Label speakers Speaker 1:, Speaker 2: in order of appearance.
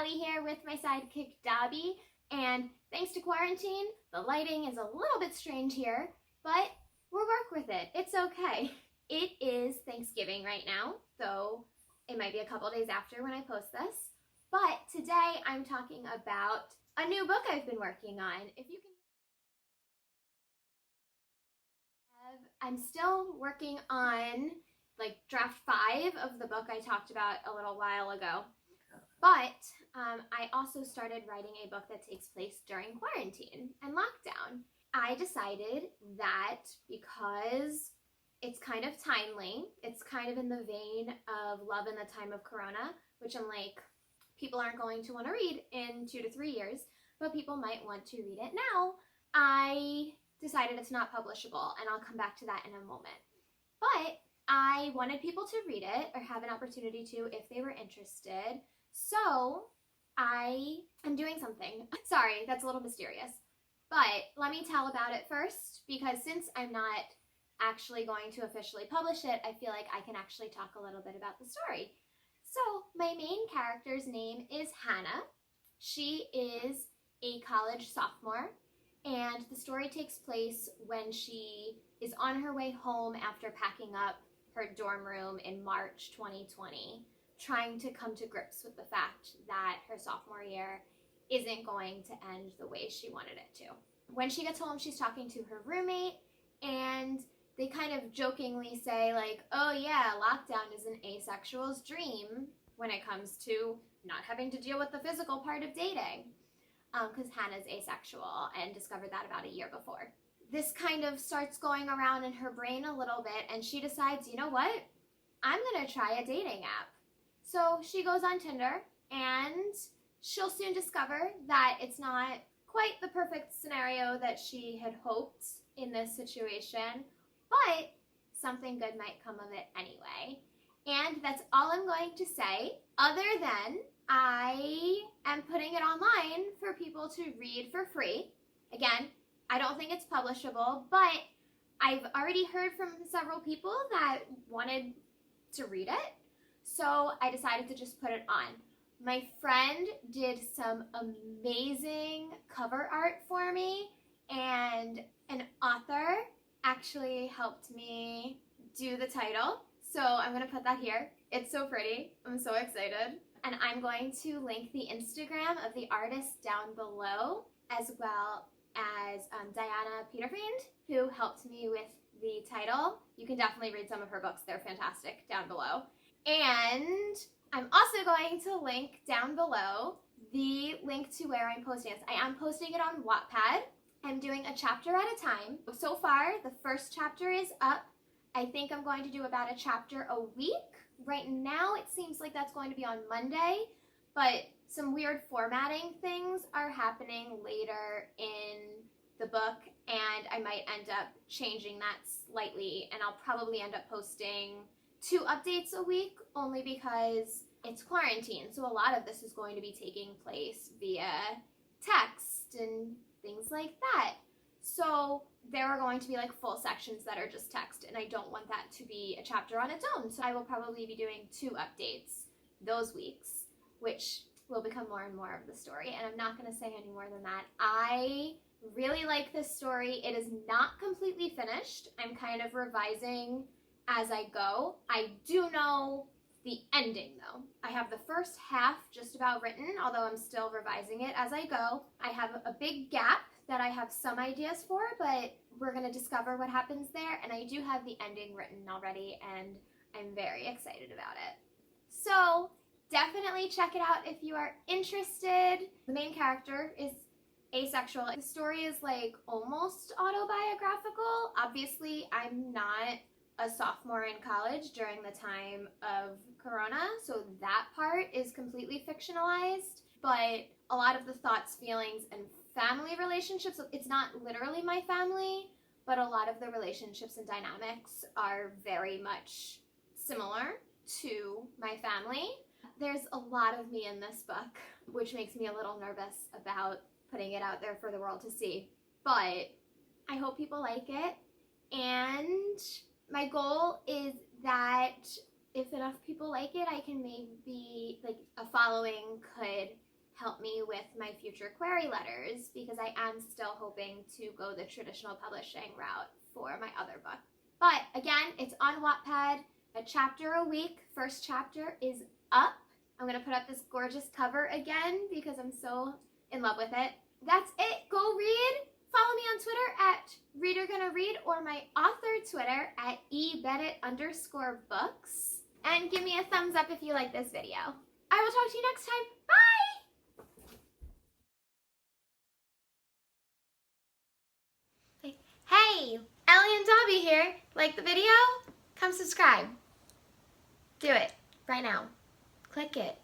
Speaker 1: Allie here with my sidekick Dobby, and thanks to quarantine, the lighting is a little bit strange here, but we'll work with it. It's okay. It is Thanksgiving right now, though it might be a couple days after when I post this, but today I'm talking about a new book I've been working on. If you can, I'm still working on draft 5 of the book I talked about a little while ago. But I also started writing a book that takes place during quarantine and lockdown. I decided that because it's kind of timely, it's kind of in the vein of Love in the Time of Corona, which I'm like, people aren't going to want to read in 2 to 3 years, but people might want to read it now. I decided it's not publishable, and I'll come back to that in a moment. But I wanted people to read it or have an opportunity to if they were interested. So I am doing something. Sorry, that's a little mysterious. But let me tell about it first, because since I'm not actually going to officially publish it, I feel like I can actually talk a little bit about the story. So my main character's name is Hannah. She is a college sophomore, and the story takes place when she is on her way home after packing up her dorm room in March 2020, trying to come to grips with the fact that her sophomore year isn't going to end the way she wanted it to. When she gets home, she's talking to her roommate, and they kind of jokingly say like, oh yeah, lockdown is an asexual's dream when it comes to not having to deal with the physical part of dating, because Hannah's asexual and discovered that about a year before. This kind of starts going around in her brain a little bit, and she decides, you know what? I'm gonna try a dating app. So she goes on Tinder, and she'll soon discover that it's not quite the perfect scenario that she had hoped in this situation, but something good might come of it anyway. And that's all I'm going to say, other than I am putting it online for people to read for free. Again, I don't think it's publishable, but I've already heard from several people that wanted to read it, so I decided to just put it on. My friend did some amazing cover art for me, and an author actually helped me do the title, so I'm going to put that here. It's so pretty. I'm so excited. And I'm going to link the Instagram of the artist down below, as well as Diana Peterfriend, who helped me with the title. You can definitely read some of her books. They're fantastic down below. And I'm also going to link down below the link to where I'm posting this. I am posting it on Wattpad. I'm doing a chapter at a time. So far, the first chapter is up. I think I'm going to do about a chapter a week. Right now, it seems like that's going to be on Monday, but some weird formatting things are happening later in the book, and I might end up changing that slightly, and I'll probably end up posting 2 updates a week, only because it's quarantine, so a lot of this is going to be taking place via text and things like that. So there are going to be like full sections that are just text, and I don't want that to be a chapter on its own. So I will probably be doing 2 updates those weeks, which will become more and more of the story. And I'm not going to say any more than that. I really like this story. It is not completely finished. I'm kind of revising as I go. I do know the ending though. I have the first half just about written, although I'm still revising it as I go. I have a big gap that I have some ideas for, but we're going to discover what happens there, and I do have the ending written already, and I'm very excited about it. So definitely check it out if you are interested. The main character is asexual. The story is like almost autobiographical. Obviously, I'm not a sophomore in college during the time of Corona, so that part is completely fictionalized, but a lot of the thoughts, feelings, and family relationships, it's not literally my family, but a lot of the relationships and dynamics are very much similar to my family. There's a lot of me in this book, which makes me a little nervous about putting it out there for the world to see, but I hope people like it. And my goal is that if enough people like it, I can maybe, like, a following could help me with my future query letters because I am still hoping to go the traditional publishing route for my other book. But again, it's on Wattpad, a chapter a week. First chapter is up. I'm going to put up this gorgeous cover again because I'm so in love with it. That's it. Go read. Follow me on Twitter at ReaderGonnaRead or my author Twitter at ebennett_books. And give me a thumbs up if you like this video. I will talk to you next time. Bye! Hey, Ellie and Dobby here. Like the video? Come subscribe. Do it right now. Click it.